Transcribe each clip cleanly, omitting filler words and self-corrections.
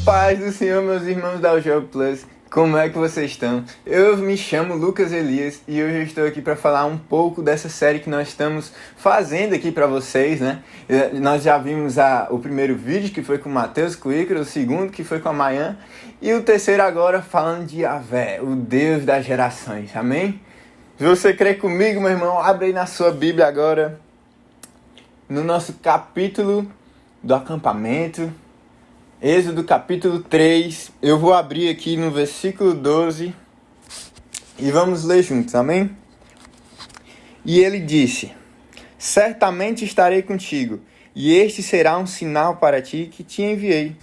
paz do Senhor, meus irmãos da UJOB Plus. Como é que vocês estão? Eu me chamo Lucas Elias e hoje eu estou aqui para falar um pouco dessa série que nós estamos fazendo aqui para vocês, né? Nós já vimos o primeiro vídeo, que foi com o Matheus, com o Ícaro, o segundo, que foi com a Mayan, e o terceiro agora falando de Yahvé, o Deus das gerações, amém? Se você crê comigo, meu irmão, abre aí na sua Bíblia agora, no nosso capítulo do acampamento, Êxodo capítulo 3, eu vou abrir aqui no versículo 12 e vamos ler juntos, amém? E ele disse: certamente estarei contigo, e este será um sinal para ti que te enviei.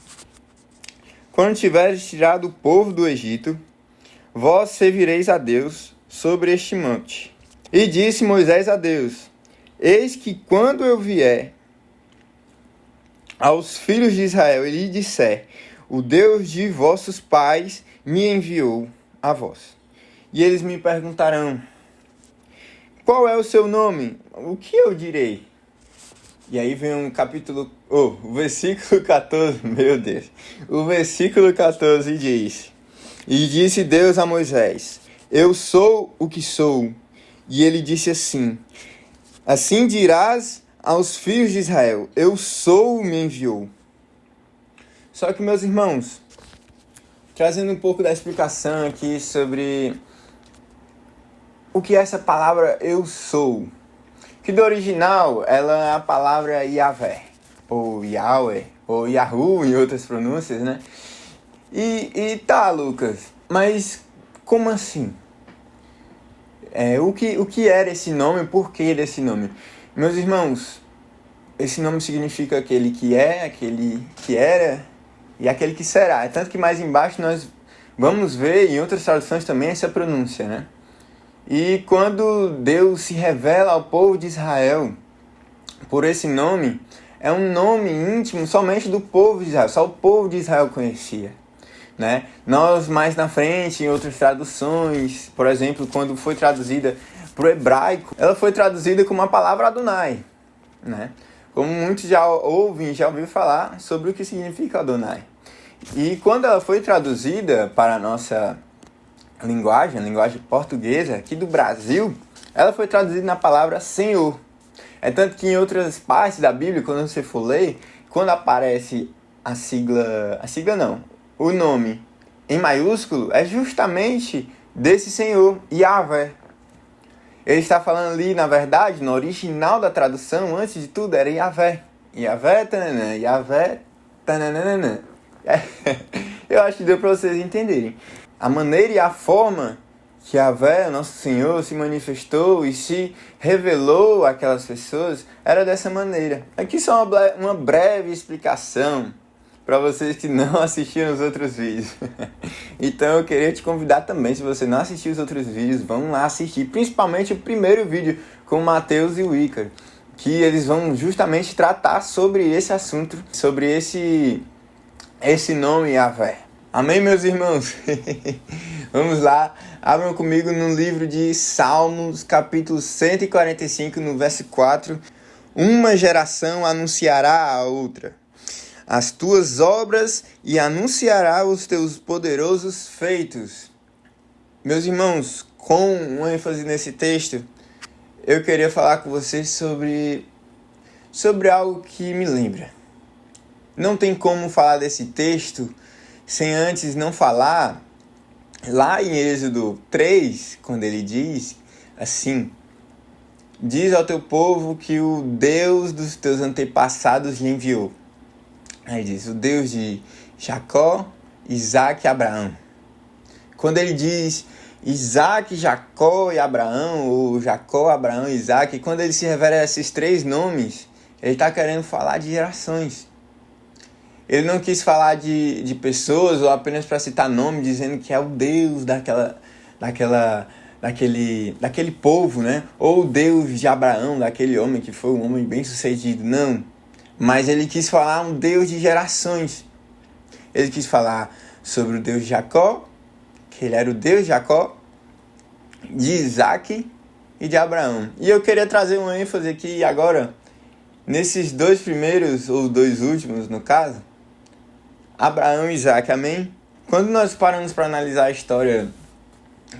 Quando tiveres tirado o povo do Egito, vós servireis a Deus sobre este monte. E disse Moisés a Deus: eis que quando eu vier aos filhos de Israel, ele lhe disser: o Deus de vossos pais me enviou a vós. E eles me perguntarão: qual é o seu nome? O que eu direi? E aí vem o versículo 14, meu Deus. O versículo 14 diz: e disse Deus a Moisés: eu sou o que sou. E ele disse assim: assim dirás aos filhos de Israel: eu sou, me enviou. Só que, meus irmãos, trazendo um pouco da explicação aqui sobre o que é essa palavra eu sou. Que do original, ela é a palavra Yahvé, ou Yahweh, ou Yahu em outras pronúncias, né? E tá, Lucas, mas como assim? O que era esse nome? Por que desse nome? Meus irmãos, esse nome significa aquele que é, aquele que era e aquele que será. É tanto que mais embaixo nós vamos ver em outras traduções também essa pronúncia, né? E quando Deus se revela ao povo de Israel por esse nome, é um nome íntimo somente do povo de Israel, só o povo de Israel conhecia, né? Nós mais na frente, em outras traduções, por exemplo, quando foi traduzida para o hebraico, ela foi traduzida como a palavra Adonai, né? Como muitos já ouviram falar sobre o que significa Adonai. E quando ela foi traduzida para a nossa linguagem, a linguagem portuguesa aqui do Brasil, ela foi traduzida na palavra Senhor. É tanto que em outras partes da Bíblia, quando você for ler, quando aparece o nome em maiúsculo, é justamente desse Senhor, Yahvé. Ele está falando ali, na verdade, no original da tradução, antes de tudo, era Yahvé. Yahvé, tananã, Yahvé, tananana. Eu acho que deu para vocês entenderem. A maneira e a forma que Yahvé, nosso Senhor, se manifestou e se revelou àquelas pessoas era dessa maneira. Aqui só uma breve explicação para vocês que não assistiram os outros vídeos. Então eu queria te convidar também, se você não assistiu os outros vídeos, vamos lá assistir, principalmente o primeiro vídeo com o Matheus e o Ícaro, que eles vão justamente tratar sobre esse assunto, sobre esse nome Yahvé. Amém, meus irmãos? Vamos lá, abram comigo no livro de Salmos, capítulo 145, no verso 4. Uma geração anunciará a outra as tuas obras e anunciará os teus poderosos feitos. Meus irmãos, com um ênfase nesse texto, eu queria falar com vocês sobre algo que me lembra. Não tem como falar desse texto sem antes não falar lá em Êxodo 3, quando ele diz assim: diz ao teu povo que o Deus dos teus antepassados lhe enviou. Aí diz, o Deus de Jacó, Isaac e Abraão. Quando ele diz Isaac, Jacó e Abraão, ou Jacó, Abraão e Isaac, quando ele se revela a esses três nomes, ele está querendo falar de gerações. Ele não quis falar de pessoas ou apenas para citar nome, dizendo que é o Deus daquele povo, né? Ou o Deus de Abraão, daquele homem que foi um homem bem sucedido. Não. Mas ele quis falar um Deus de gerações. Ele quis falar sobre o Deus de Jacó, que ele era o Deus de Jacó, de Isaac e de Abraão. E eu queria trazer um ênfase aqui agora, nesses dois primeiros, ou dois últimos no caso, Abraão e Isaac, amém? Quando nós paramos para analisar a história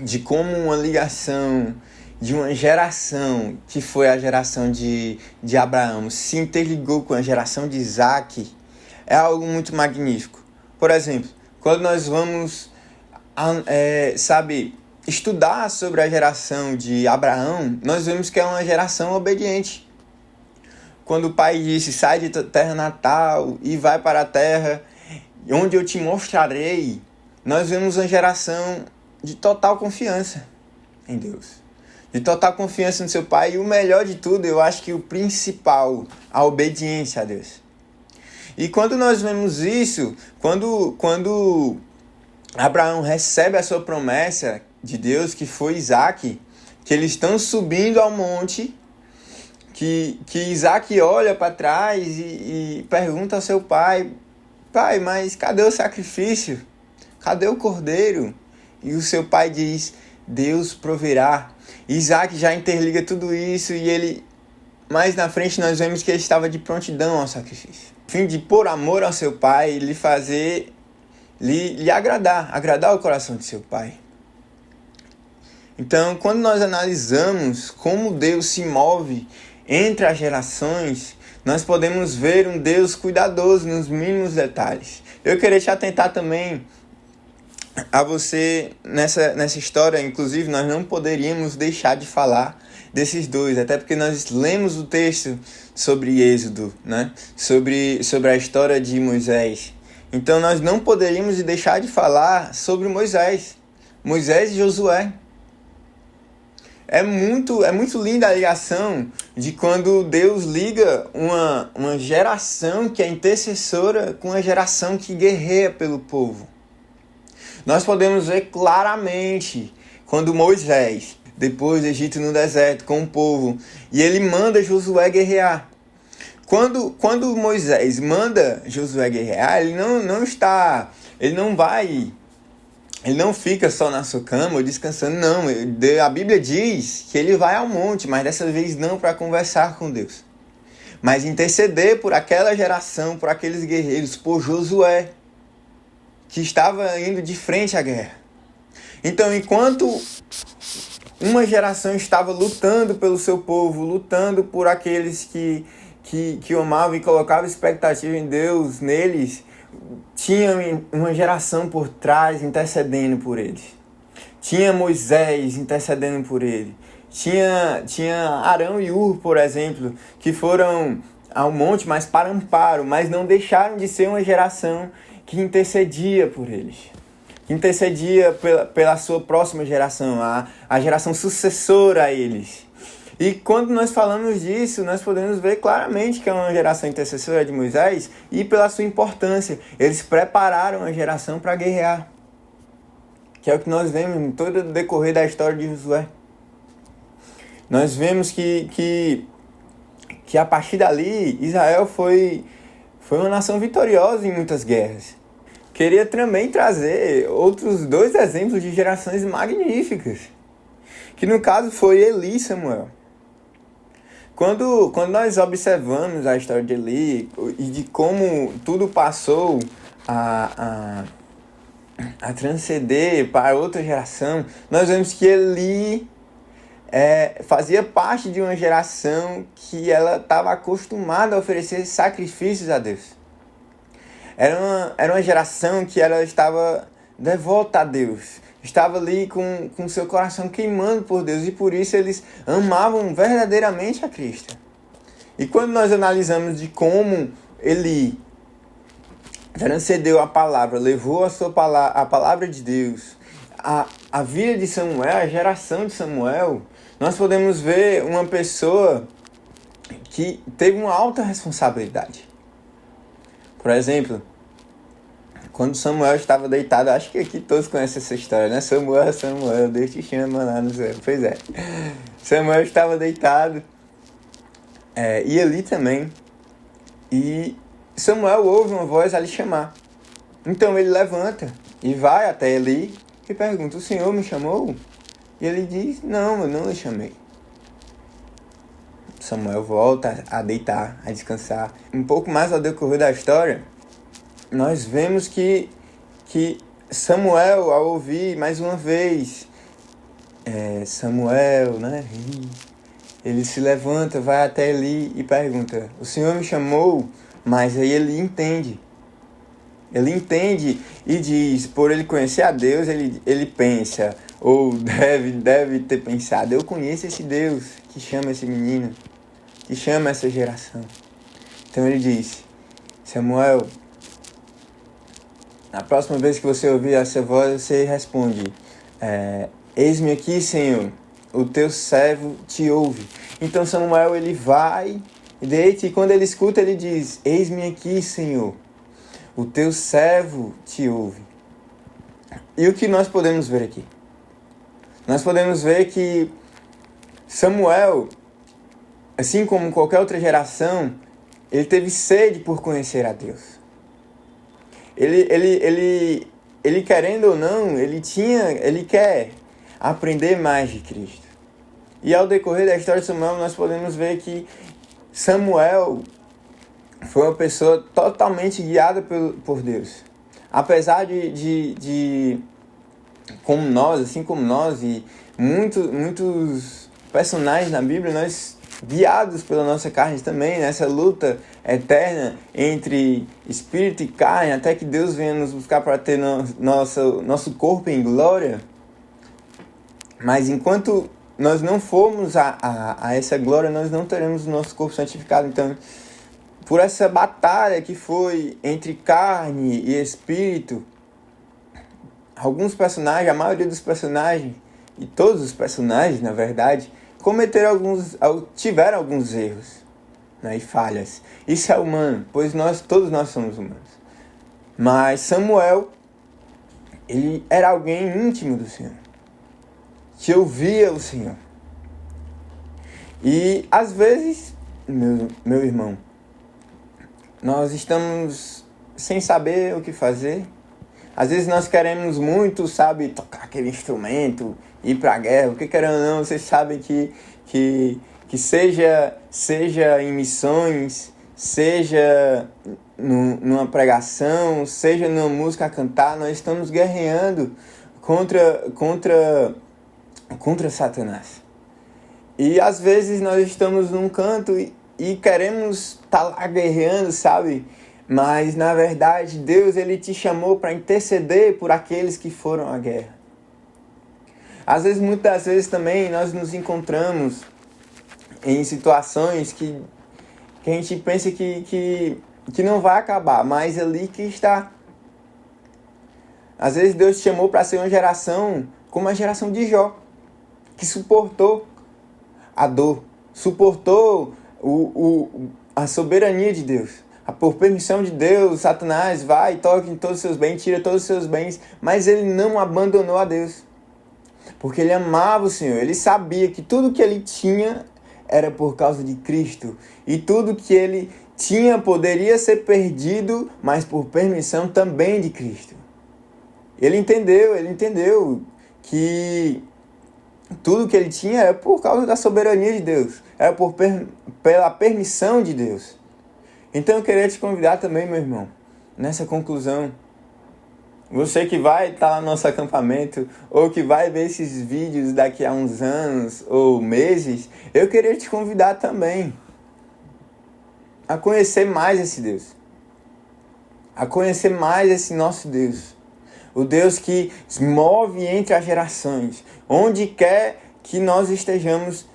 de como uma ligação de uma geração, que foi a geração de Abraão, se interligou com a geração de Isaac, é algo muito magnífico. Por exemplo, quando nós vamos, estudar sobre a geração de Abraão, nós vemos que é uma geração obediente. Quando o pai disse, sai de terra natal e vai para a terra onde eu te mostrarei, nós vemos uma geração de total confiança em Deus. De total confiança no seu pai. E o melhor de tudo, eu acho que o principal, a obediência a Deus. E quando nós vemos isso, quando Abraão recebe a sua promessa de Deus, que foi Isaac, que eles estão subindo ao monte, que Isaac olha para trás e pergunta ao seu pai, pai, mas cadê o sacrifício? Cadê o cordeiro? E o seu pai diz, Deus proverá. Isaac já interliga tudo isso e ele, mais na frente nós vemos que ele estava de prontidão ao sacrifício. A fim de, por amor ao seu pai, lhe agradar o coração de seu pai. Então, quando nós analisamos como Deus se move entre as gerações, nós podemos ver um Deus cuidadoso nos mínimos detalhes. Eu queria te atentar também a você nessa história. Inclusive, nós não poderíamos deixar de falar desses dois, até porque nós lemos o texto sobre Êxodo, né? sobre a história de Moisés. Então, nós não poderíamos deixar de falar sobre Moisés e Josué. É muito linda a ligação de quando Deus liga uma geração que é intercessora com a geração que guerreia pelo povo. Nós podemos ver claramente quando Moisés, depois do Egito no deserto com o povo, e ele manda Josué guerrear. Quando Moisés manda Josué guerrear, ele não fica só na sua cama ou descansando, não. A Bíblia diz que ele vai ao monte, mas dessa vez não para conversar com Deus, mas interceder por aquela geração, por aqueles guerreiros, por Josué, que estava indo de frente à guerra. Então, enquanto uma geração estava lutando pelo seu povo, lutando por aqueles que amavam e colocavam expectativa em Deus, neles, tinha uma geração por trás intercedendo por eles. Tinha Moisés intercedendo por ele. Tinha Arão e Hur, por exemplo, que foram ao monte, mas para amparo, mas não deixaram de ser uma geração que intercedia por eles. Que intercedia pela sua próxima geração, a geração sucessora a eles. E quando nós falamos disso, nós podemos ver claramente que é uma geração intercessora de Moisés e pela sua importância. Eles prepararam a geração para guerrear. Que é o que nós vemos em todo o decorrer da história de Josué. Nós vemos que a partir dali, Israel foi uma nação vitoriosa em muitas guerras. Queria também trazer outros dois exemplos de gerações magníficas. Que no caso foi Eli e Samuel. Quando nós observamos a história de Eli e de como tudo passou a transcender para outra geração, nós vemos que Eli fazia parte de uma geração que ela estava acostumada a oferecer sacrifícios a Deus. Era uma geração que ela estava devota a Deus. Estava ali com seu coração queimando por Deus, e por isso eles amavam verdadeiramente a Cristo. E quando nós analisamos de como Eli transcendeu a palavra, levou a palavra de Deus, a vida de Samuel, a geração de Samuel, nós podemos ver uma pessoa que teve uma alta responsabilidade. Por exemplo, quando Samuel estava deitado, acho que aqui todos conhecem essa história, né? Samuel, Deus te chama lá no céu. Pois é. Samuel estava deitado, e Eli também. E Samuel ouve uma voz a lhe chamar. Então ele levanta e vai até Eli e pergunta, o Senhor me chamou? E ele diz, não, eu não lhe chamei. Samuel volta a deitar, a descansar. Um pouco mais ao decorrer da história, nós vemos que Samuel, ao ouvir mais uma vez, Samuel, né? Ele se levanta, vai até Eli e pergunta: o Senhor me chamou? Mas aí ele entende. Ele entende e diz, por ele conhecer a Deus, ele pensa, ou deve ter pensado: eu conheço esse Deus que chama esse menino, que chama essa geração. Então ele diz: Samuel, na próxima vez que você ouvir essa voz, você responde: eis-me aqui, Senhor, o teu servo te ouve. Então Samuel, ele vai, deita, e quando ele escuta, ele diz: eis-me aqui, Senhor, o teu servo te ouve. E o que nós podemos ver aqui? Nós podemos ver que Samuel, assim como qualquer outra geração, ele teve sede por conhecer a Deus. Ele querendo ou não, ele quer aprender mais de Cristo. E ao decorrer da história de Samuel, nós podemos ver que Samuel foi uma pessoa totalmente guiada por Deus. Apesar de como nós, assim como nós e muitos personagens na Bíblia, nós guiados pela nossa carne também, nessa luta eterna entre espírito e carne, até que Deus venha nos buscar para ter nosso corpo em glória. Mas enquanto nós não formos a essa glória, nós não teremos o nosso corpo santificado. Então, por essa batalha que foi entre carne e espírito, alguns personagens, a maioria dos personagens, e todos os personagens, na verdade, tiveram alguns erros, né, e falhas. Isso é humano, pois todos nós somos humanos. Mas Samuel, ele era alguém íntimo do Senhor, que ouvia o Senhor. E às vezes, meu irmão, nós estamos sem saber o que fazer. Às vezes nós queremos muito, tocar aquele instrumento, ir para a guerra, porque querendo ou não, vocês sabem que seja em missões, seja numa pregação, seja numa música a cantar, nós estamos guerreando contra Satanás. E às vezes nós estamos num canto e queremos estar lá guerreando, mas, na verdade, Deus ele te chamou para interceder por aqueles que foram à guerra. Às vezes, muitas das vezes também, nós nos encontramos em situações que a gente pensa que não vai acabar, mas ali que está. Às vezes, Deus te chamou para ser uma geração como a geração de Jó, que suportou a dor, suportou a soberania de Deus. Por permissão de Deus, Satanás vai e toca em todos os seus bens, tira todos os seus bens, mas ele não abandonou a Deus, porque ele amava o Senhor. Ele sabia que tudo que ele tinha era por causa de Cristo, e tudo que ele tinha poderia ser perdido, mas por permissão também de Cristo. Ele entendeu que tudo que ele tinha era por causa da soberania de Deus, era pela permissão de Deus. Então eu queria te convidar também, meu irmão, nessa conclusão. Você que vai estar lá no nosso acampamento, ou que vai ver esses vídeos daqui a uns anos ou meses, eu queria te convidar também a conhecer mais esse Deus. A conhecer mais esse nosso Deus. O Deus que se move entre as gerações. Onde quer que nós estejamos,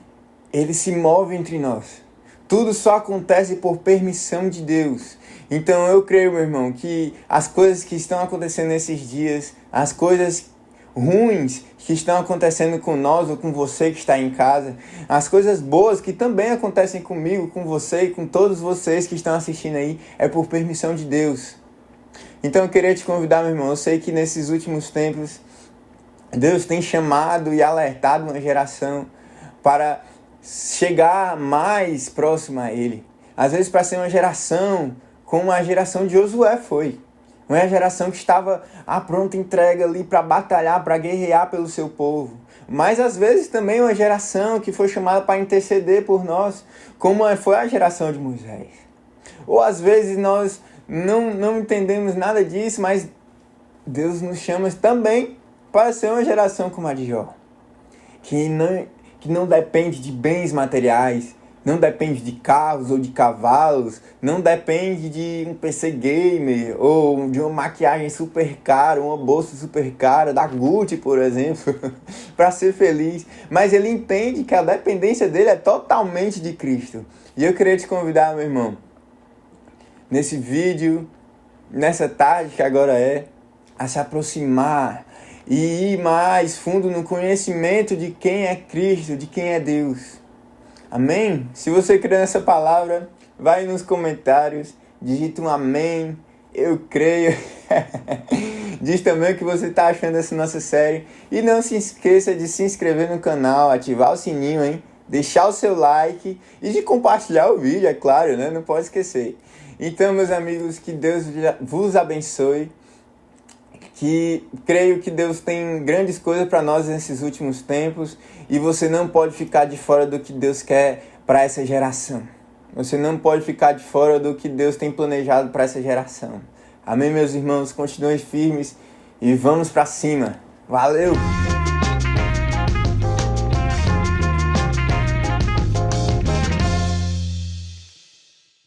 Ele se move entre nós. Tudo só acontece por permissão de Deus. Então eu creio, meu irmão, que as coisas que estão acontecendo nesses dias, as coisas ruins que estão acontecendo com nós ou com você que está em casa, as coisas boas que também acontecem comigo, com você e com todos vocês que estão assistindo aí, é por permissão de Deus. Então eu queria te convidar, meu irmão, eu sei que nesses últimos tempos Deus tem chamado e alertado uma geração para chegar mais próxima a Ele. Às vezes para ser uma geração como a geração de Josué foi. Uma geração que estava à pronta entrega ali para batalhar, para guerrear pelo seu povo. Mas às vezes também uma geração que foi chamada para interceder por nós, como foi a geração de Moisés. Ou às vezes nós não entendemos nada disso, mas Deus nos chama também para ser uma geração como a de Jó, que não depende de bens materiais, não depende de carros ou de cavalos, não depende de um PC gamer ou de uma maquiagem super cara, uma bolsa super cara, da Gucci, por exemplo, para ser feliz. Mas ele entende que a dependência dele é totalmente de Cristo. E eu queria te convidar, meu irmão, nesse vídeo, nessa tarde que agora é, a se aproximar e ir mais fundo no conhecimento de quem é Cristo, de quem é Deus. Amém? Se você crê nessa palavra, vai nos comentários, digita um amém, eu creio. Diz também o que você está achando dessa nossa série. E não se esqueça de se inscrever no canal, ativar o sininho, hein? Deixar o seu like e de compartilhar o vídeo, é claro, né? Não pode esquecer. Então, meus amigos, que Deus vos abençoe. Que creio que Deus tem grandes coisas para nós nesses últimos tempos e você não pode ficar de fora do que Deus quer para essa geração. Você não pode ficar de fora do que Deus tem planejado para essa geração. Amém, meus irmãos? Continuem firmes e vamos para cima. Valeu!